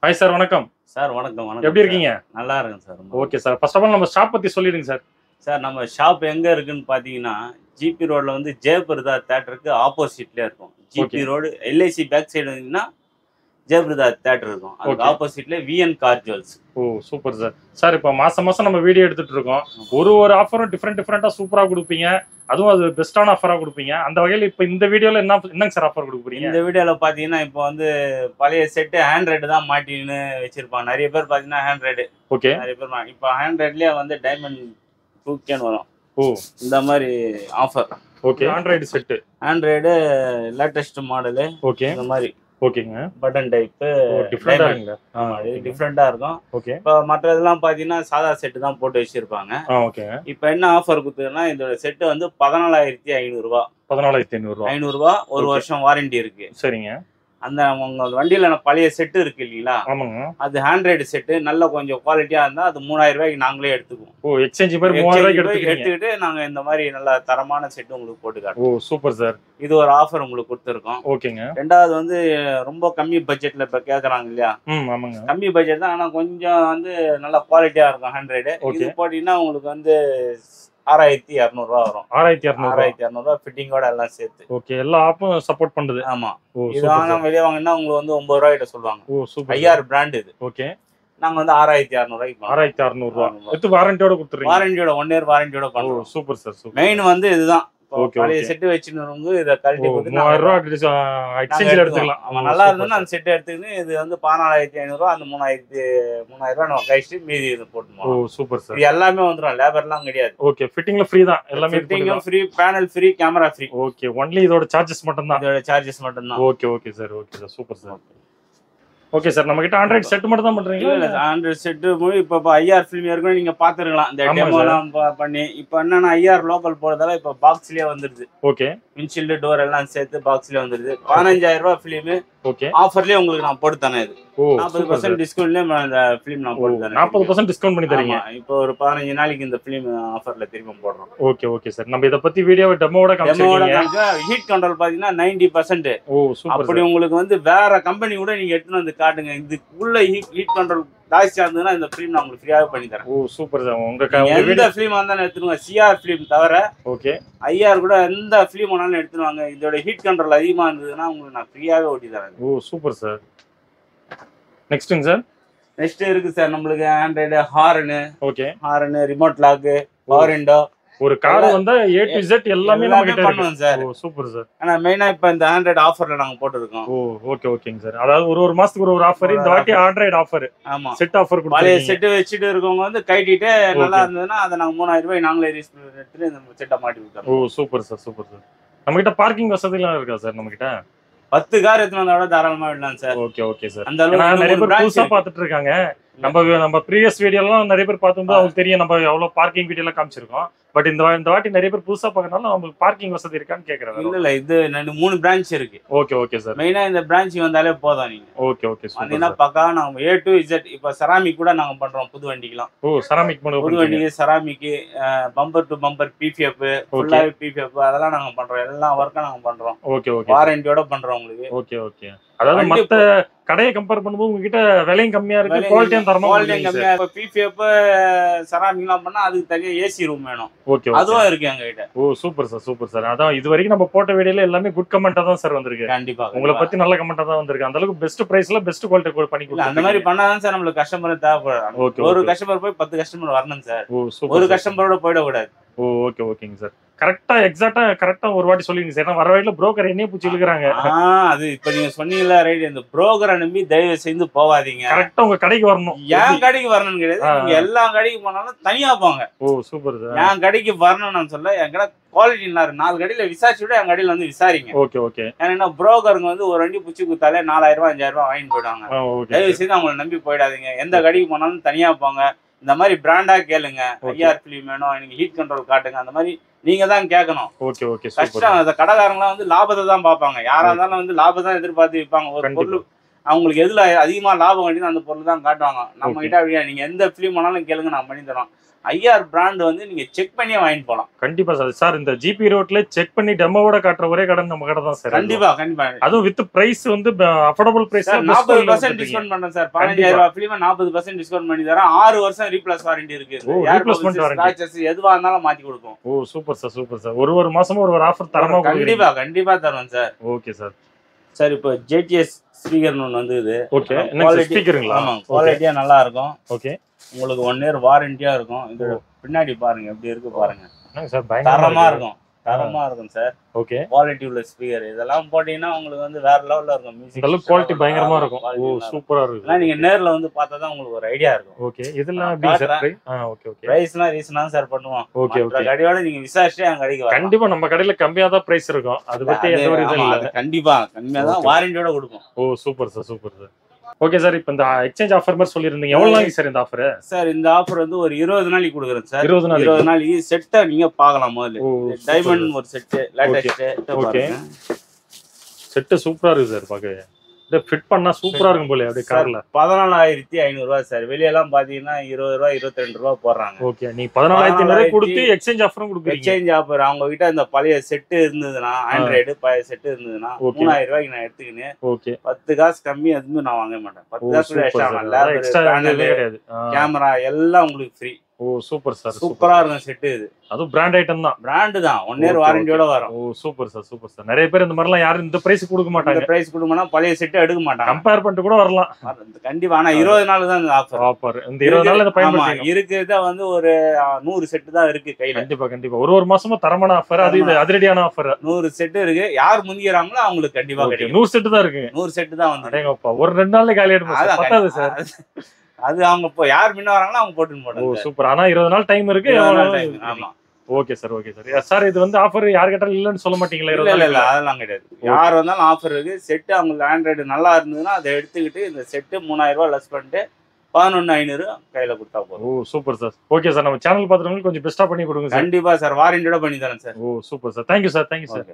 Hi sir, வணக்கம். Sir வணக்கம் வணக்கம் எப்படி சார். இருக்கீங்க? நல்லா இருக்கேன் sir. Okay sir. First of all நம்ம ஷாப் பத்தி சொல்லிடுங்க சார். சார் நம்ம ஷாப் எங்கே இருக்குன்னு பார்த்தீங்கன்னா ஜிபி ரோடில் வந்து ஜெயபிரதா தேட்டருக்கு ஆப்போசிட்லேயே இருக்கும். Okay. GB road LIC back side வந்தீங்கன்னா ஜெயபிரதா தேட்டர் இருக்கும். அதுக்கு ஓகே. ஆப்போசிட்லேயே VN car jewels. Oh super sir. Sir இப்போ மாசம் நம்ம வீடியோ எடுத்துட்டு இருக்கோம். ஒரு ஆஃபரும் டிஃப்ரெண்டா சூப்பரா கொடுப்பீங்க. அதுவும் அது பெஸ்ட்டான ஆஃபரா கொடுப்பீங்க. அந்த வகையில் இப்போ இந்த வீடியோல என்னங்க சார் ஆஃபர் கொடுக்க போறீங்க? இந்த வீடியோவில் பார்த்தீங்கன்னா இப்போ வந்து பழைய செட்டு ஹேண்ட்ரைடு தான் மாட்டின்னு வச்சிருப்பாங்க. நிறைய பேர் பார்த்தீங்கன்னா ஹேண்ட்ரைடு. ஓகே. நிறைய பேர் இப்போ ஹேண்ட்ரைட்லேயே வந்து டைமண்ட் 2K வரும். ஓ இந்த மாதிரி offer. Okay. Android set. Android latest model. Okay. இந்த மாதிரி ஓகேங்க. பட்டன் டைப்பு டிஃப்ரெண்டா இருக்குங்க. ஆமா இது டிஃப்ரெண்டா இருக்கும். ஓகே. இப்போ மற்ற இதெல்லாம் பார்த்தீங்கன்னா சாதா செட்டு தான் போட்டு வச்சிருப்பாங்க. ஓகேங்க. இப்போ என்ன ஆஃபர் கொடுத்ததுன்னா இதோட செட்டு வந்து 14,500 ரூபா. 14,500 ரூபா. 500 ரூபா, ஒரு Okay. வருஷம் வாரண்டி இருக்கு. சரிங்க. அந்த உங்க வண்டியில பழைய செட்டு இருக்கு இல்லீங்களா, ஆமாங்க. அது ஹேண்ட்ரைடு செட்டு நல்ல கொஞ்சம் குவாலிட்டியா இருந்தா அது 3000 ரூபாய்க்கு நாங்களே எடுத்துக்குவோம். ஓ எக்ஸ்சேஞ்ச் மாதிரி 3000 ரூபாய்க்கு எடுத்துக்கிறீங்க. எடுத்துக்கிட்டு நாங்க இந்த மாதிரி நல்ல தரமான செட்டு உங்களுக்கு போட்டு ஓ காட்டுவோம். Super sir. இது ஒரு ஆஃபர் உங்களுக்கு கொடுத்துருக்கோம். ஓகேங்க. ரெண்டாவது வந்து ரொம்ப கம்மி பட்ஜெட்ல இப்ப கேக்குறாங்க இல்லையா, ஆமாங்க. கம்மி பட்ஜெட் தான் ஆனா கொஞ்சம் வந்து நல்ல குவாலிட்டியா இருக்கும் ஹேண்ட்ரைடு. Okay. இது போட்டீங்கன்னா உங்களுக்கு வந்து 6,200 ரூபா வரும். 6,200 6,200 ரூபா ஃபிட்டிங்கோட எல்லாம் சேர்த்து. ஓகே. எல்லா ஆப்பும் சப்போர்ட் பண்ணுது. ஆமா. ஓ இது சூப்பர் வாங்க சார். வெளியே வாங்கினா உங்களுக்கு வந்து 9 ரூபாய் கிட்ட சொல்லுவாங்க. ஓ சூப்பர். IR பிராண்ட் இது. ஓகே. நாங்க வந்து 6,200 ரூபாய்க்கு 6,600 ரூபா. ஆமா. வித் வாரண்டியோட கொடுத்துறீங்க. வாரண்டியோட 1 இயர் வாரண்டியோட ஓ பண்ணுவோம். Super sir super. மெயின் வந்து இதுதான். இப்போ Okay, பழைய okay. செட்டு வச்சுருந்தவங்க இதை கழட்டி கொடுத்து 3000 ரூபா எக்ஸ்சேஞ்சில் எடுத்துக்கலாம். ஆமா நல்லா இருந்ததுன்னா அந்த செட்டை எடுத்துக்கிட்டு இது வந்து 14,500 ரூபா, அந்த 3000 ரூபா நம்ம கழிச்சு மீதி இது ஓ போட்டுருவோம். Super sir. இது எல்லாமே வந்துடும், லேபர்லாம் கிடையாது. ஓகே. ஃபிட்டிங்ல ஃப்ரீ தான் எல்லாமே. ஃபிட்டிங்கும் free, panel free, camera free. Okay. Only இதோட சார்ஜஸ் மட்டும் தான். இதோட சார்ஜஸ் மட்டும்தான். Okay okay sir. Okay sir super sir. Okay sir. நம்ம கிட்ட ஆண்ட்ராய்டு செட் மட்டும் தான் பண்றீங்களா? இல்ல ஆண்ட்ராய்டு செட்டு மூவி இப்போ IR ஃபிலிம் ஏற்கனவே நீங்க பாத்துருக்கலாம் இந்த ஆமா டெமோலாம் பண்ணி. இப்போ என்னன்னா IR லோக்கல் போறதால இப்போ பாக்ஸ்லயே வந்துருது. ஓகே. விண்ட்ஷீல்டு டோர் எல்லாம் சேர்த்து பாக்ஸ்லயே வந்துருது. 15,000 ரூபாய் ஃபிலிம் ஓகே. ஆஃபர்லயே உங்களுக்கு நான் போட்டு தரேன். இது ஓ 40% டிஸ்கவுண்ட்லயே அந்த ஃபிலிம் நான் போட்டு தரேன். 40% டிஸ்கவுண்ட் பண்ணி தரீங்க. ஆமா, இப்போ ஒரு 15 நாளைக்கு இந்த ஃபிலிம் ஆஃபர்ல திரும்ப போடுறோம். Okay okay sir. நம்ம இத பத்தி வீடியோ டெமோவோட காமிச்சிருக்கீங்க. ஹீட் கண்ட்ரோல் பாத்தீங்கன்னா 90%. ஓ சூப்பர். அப்படி உங்களுக்கு வந்து வேற கம்பெனி கூட நீங்க எடுத்துட்டு வந்து காட்டுங்க, இதுக்குள்ள ஹீட் கண்ட்ரோல் ஜாஸ்தியா இருந்ததுன்னா இந்த ஃபிலிம் நான் உங்களுக்கு ஃப்ரீயாவே பண்ணி தரேன். ஓ சூப்பர் சார். உங்க எந்த ஃபிலிம் வந்தாலும் எடுத்துருவாங்க. CR ஃபிலிம் தவிர ஓகே. IR கூட எந்த ஃபிலிம் வேணாலும் எடுத்துருவாங்க. இதோட ஹீட் கண்ட்ரோல் அதிகமா இருந்ததுன்னா உங்களுக்கு நான் ஃப்ரீயாவே ஓட்டி தரேன். ஓ சூப்பர் சார். நெக்ஸ்ட்ங்க சார். நெக்ஸ்ட் இருக்கு சார் நம்மளுக்கு android okay. Horn, remote lock, power window. ஒரு கார் வந்தா A to Z எல்லாமே நம்ம கிட்ட இருக்கு. பண்ணுவோம் சார். Oh super sir. ஆனா மெயினா இப்ப இந்த ஆண்ட்ராய்டு ஆஃபர்ல நாங்க போட்டுருக்கோம். ஓ ஓகே ஓகேங்க சார். அதாவது ஒரு மாசத்துக்கு ஒரு ஆஃபர். இந்த வாட்டி ஆண்ட்ராய்டு ஆஃபர், ஆமா, செட் ஆஃபர் பழைய கொடுத்துருக்கீங்க. செட்டு வச்சுட்டு இருக்கவங்க வந்து கைட்டிட்டு நல்லா இருந்ததுன்னா அதை நாங்க 3000 ரூபாய் நாங்களே ரீஸ் எடுத்துட்டு இந்த செட்டை மாட்டி விட்டுறோம். ஓ சூப்பர் சார் சூப்பர் சார். நம்ம கிட்ட பார்க்கிங் வசதிலாம் இருக்கா சார் நம்ம கிட்ட? 10 கார் எடுத்துட்டு வந்தா கூட தாராளமா விடலாம் சார். Okay okay sir. அந்த அளவுக்கு நிறைய பேர் புதுசா பிரான்ச் பாத்துட்டு இருக்காங்க. நம்ம ப்ரீவியஸ் வீடியோலாம் நிறைய பேர் பார்க்கும்போது அவங்களுக்கு தெரியும் நம்ம எவ்வளவு பார்க்கிங் வீடியோ எல்லாம் காமிச்சிருக்கோம். பட் இந்த வாட்டி நிறைய பேர் புதுசா பார்க்கறதுனால நம்மளுக்கு பார்க்கிங் வசதி இருக்கான்னு கேக்குறாங்க. இல்ல இது 3 பிரான்ச் இருக்கு. Okay okay sir. மெயினா இந்த பிரான்ச் வந்தாலே போதும். நீங்க ஓகே ஓகே சூப்பர். அதனா பக்கா நாங்க A to Z. இப்ப செராமிக் கூட நாங்க பண்றோம் புது வண்டிக்கலாம். ஓ செராமிக் பண்ணு. புது வண்டிக்கு ceramic, bumper to bumper PPF, ஃபுல்லாவே PPF அதெல்லாம் நாங்க பண்றோம். எல்லா வர்க்கும் நாங்க பண்றோம். Okay okay. வாரண்டியோட பண்றோம் உங்களுக்கு. Okay okay. அதாவது மத்த கடையை கம்பேர் பண்ணும்போது உங்ககிட்ட விலையும் கம்மியா இருக்கு, குவாலிட்டியும் தரமா இருக்கு. இப்ப PPF செராமிக்லாம் பண்ணா அதுக்கு தனியா AC ரூம் வேணும். ஓகே. அதுவும் இருக்கு எங்ககிட்ட. ஓ சூப்பர் சார் சூப்பர் சார். அதான் இது வரைக்கும் நம்ம போட்ட வீடியோல எல்லாமே குட் கமெண்டா தான் சார் வந்திருக்கு. கண்டிப்பா உங்களை பத்தி நல்ல கமெண்டா தான் வந்திருக்கு. அந்த அளவுக்கு பெஸ்ட் பிரைஸ்ல பெஸ்ட் குவாலிட்டி பண்ணி இல்ல அந்த மாதிரி பண்ணாதான் சார் நம்மளுக்கு கஸ்டமர் தேவைப்படுறாங்க. ஓகே. ஒரு கஸ்டமர் போய் 10 கஸ்டமர் வரணும் சார். Oh super. ஒரு கஸ்டமரோட போயிட கூடாது. ஓ ஓகே ஓகேங்க சார். கரெக்டா ஒரு வாட்டி சொல்லிங்க சார். ஏன்னா வர வழியில புரோக்கர் என்னையே பூச்சி இழுக்கிறாங்க. அது இப்ப நீங்க சொன்னீங்களா ரைட், இந்த புரோக்கரை நம்பி தயவு செய்து போவாதீங்க. கரெக்டா உங்க கடைக்கு வரணும். என் கடைக்கு வரணும்னு கிடையாது, நீங்க எல்லா கடைக்கு போனாலும் தனியா போங்க. ஓ சூப்பர் சார். என் கடைக்கு வரணும்னு சொல்ல, என் கடை குவாலிட்டி 4 கடையில விசாரிச்சு விட என் கடையில வந்து விசாரிங்க. Okay okay. ஏன்னா புரோக்கருங்க வந்து ஒரு வண்டி புச்சி குத்தாலே 4000 ரூபாய் 5000 ரூபாய் வாங்கிட்டு போயிடுவாங்க. தயவு செய்து அவங்களை நம்பி போயிடாதீங்க. எந்த கடைக்கு போனாலும் தனியா போங்க. இந்த மாதிரி பிராண்டா கேளுங்க. IR ஃபிலிம் வேணும், எனக்கு ஹீட் கண்ட்ரோல் காட்டுங்க, அந்த மாதிரி நீங்க தான் கேட்கணும். Okay okay. கஷ்டம். அந்த கடைக்காரங்களாம் வந்து லாபத்தை தான் பார்ப்பாங்க. யாரா இருந்தாலும் வந்து லாபத்தை தான் எதிர்பார்த்து விற்பாங்க. ஒரு பொருள் அவங்களுக்கு எதுல அதிகமா லாபம் வேண்டியது அந்த பொருள் தான் காட்டுவாங்க. நம்ம கிட்ட அப்படியே நீங்க எந்த ஃபிலிம் வேணாலும் கேளுங்க, நான் பண்ணி தரோம். ஐஆர் பிராண்ட் வந்து நீங்க செக் பண்ணியே வாங்கிட்டு போலாம். கண்டிப்பா சார். சார் இந்த ஜிபி ரோட்ல செக் பண்ணி டெமோவோட காட்டுற ஒரே கடை நம்ம கடை தான் சார். கண்டிப்பா கண்டிப்பா. அதுவும் வித் பிரைஸ் வந்து அஃபோர்டபுள் பிரைஸ். 40% டிஸ்கவுண்ட் பண்றேன் சார். 15000 ரூபாய் ஃபிலிம் 40% டிஸ்கவுண்ட் பண்ணி தரேன். 6 வருஷம் ரீப்ளேஸ் வாரண்டி இருக்கு. ரீப்ளேஸ்மென்ட் வாரண்டி எதுவா இருந்தாலும் மாத்தி கொடுப்போம். Oh super sir, super sir. ஒரு மாசமும் ஒரு ஆஃபர் தரமா கண்டிப்பா கண்டிப்பா தருவேன் சார். Okay sir. சார் இப்போ JTS ஸ்பீக்கர் ஒன்று வந்தது. ஓகே, என்ன ஸ்பீக்கருங்களா? ஆமா, குவாலிட்டியா நல்லா இருக்கும். ஓகே, உங்களுக்கு 1 இயர் வாரண்டியா இருக்கும். இது பின்னாடி பாருங்க எப்படி இருக்கு பாருங்க. என்னங்க சார் தரமா இருக்கும், தரமா இருக்கும் சார். ஓகே, குவாலிட்டி உள்ள ஸ்பீக்கர் இதெல்லாம் போட்டீங்கன்னா உங்களுக்கு வந்து வேற லெவல்ல இருக்கும். மியூசிக் நல்ல குவாலிட்டி பயங்கரமா இருக்கும். ஓ சூப்பரா இருக்கு. நீங்க நேர்ல வந்து பார்த்தா தான் உங்களுக்கு ஒரு ஐடியா இருக்கும். ஓகே, இதெல்லாம் எப்படி சார் ஓகே ஓகே, பிரைஸ்லாம் ரீசனா சார் பண்ணுவோம். ஓகே ஓகே, கடையோட நீங்க விசாரிச்சே அங்க கடைக்கு வரலாம். கண்டிப்பா நம்ம கடையில கம்மியா தான் பிரைஸ் இருக்கும். அது பத்தி எந்த ஒரு இது இல்ல. கண்டிப்பா கம்மியா தான் வாரண்டியோட கொடுப்போம். Oh super sir, super sir. Okay sir, இப்போ இந்த எக்ஸ்சேஞ்ச் ஆஃபர் மாதிரி சொல்லியிருந்தீங்க. எவ்வளவு நாளைக்கு சார் இந்த ஆஃபர்? சார் இந்த ஆஃபர் வந்து ஒரு 20 நாளைக்கு கொடுக்குறேன் சார். 20 நாளைக்கு செட்டை நீங்க பார்க்கலாம். முதல்ல டைமண்ட் ஒரு செட்டு லேட்டஸ்ட். ஓகே, செட்டு சூப்பரா இருக்கு சார். பார்க்கவே இந்த ஃபிட் பண்ணா சூப்பரா இருக்கும் போல. அப்படியே கார்ல 14500 ரூபாய் சார். வெளியெல்லாம் பாத்தீங்கன்னா 20 ரூபாய் 22 ரூபாய் போடுறாங்க. ஓகே, நீ 14500 கொடுத்து எக்ஸ்சேஞ்ச் ஆஃபரும் கொடுக்குறீங்க. எக்ஸ்சேஞ்ச் ஆஃபர் அவங்க கிட்ட அந்த பழைய செட்டு இருந்ததுன்னா, ஆண்ட்ராய்டு பழைய செட்டு இருந்ததுன்னா 3000 ரூபாய்க்கு நான் எடுத்துக்கினேன். ஓகே, 10 காசு கம்மி எதுவும் நான் வாங்க மாட்டேன். 10 காசு எக்ஸ்ட்ரா கிடையாது. கேமரா எல்லாம் உங்களுக்கு ஃப்ரீ. ஓ சூப்பர் சார், சூப்பரா இருக்கும் செட்டு. இது அதுவும் பிராண்ட் ஐட்டம் தான். பிராண்ட் தான். 1 இயர் வாரண்டியோட வரும். ஓ சூப்பர் சார், சூப்பர் சார். நிறைய பேர் இந்த மாதிரிலாம் யாரும் இந்த பிரைஸ் கொடுக்க மாட்டாங்க. இந்த பிரைஸ் கொடுக்கணும்னா பழைய செட் எடுக்க மாட்டாங்க. கம்பேர் பண்ணிட்டு கூட வரலாம். கண்டிப்பா. ஆனா 20 நாள் தான் இந்த ஆஃபர். இந்த 20 நாள்ல இத பயன்படுத்தணும். இருக்குதா வந்து ஒரு 100 செட் தான் இருக்கு கையில. கண்டிப்பா கண்டிப்பா. ஒரு மாசமா தரமான ஆஃபர். அது இது அதிரடியான ஆஃபர். 100 செட் இருக்கு. யார் முந்தியறாங்களோ அவங்களுக்கு கண்டிப்பா கிடைக்கும். 100 செட் தான் இருக்கு. 100 செட் தான் வந்து. அடேங்கப்பா, ஒரு 2 நாள்ல காலி ஆயிடும் சார். பத்தாது சார். அது அவங்க இப்போ யார் முன்ன வராங்களோ அவங்க போட்டுன்னு போடுறாங்க. ஓ சூப்பர். ஆனா 20 நாள் டைம் இருக்கு. ஆமா. Okay sir, okay sir. Sir இது வந்து ஆஃபர் யார் கேட்டாலும் இல்லன்னு சொல்ல மாட்டீங்களா? இல்ல அதெல்லாம் கிடையாது. யார் வந்தாலும் ஆஃபர் இருக்கு. செட் அவங்களுக்கு ஆண்ட்ராய்டு நல்லா இருந்ததுன்னா அதை எடுத்துக்கிட்டு இந்த செட்டு 3000 ரூபாய் லெஸ் பண்ணிட்டு 11500 கையில கொடுத்தா போதும். ஓ சூப்பர் சார். ஓகே சார், நம்ம சேனல் பார்த்துறவங்களுக்கு கொஞ்சம் பெஸ்டா பண்ணி கொடுங்க சார். கண்டிப்பா சார், வாரண்டியோட பண்ணி தரேன் sir. Oh super sir. Thank you sir, thank you sir.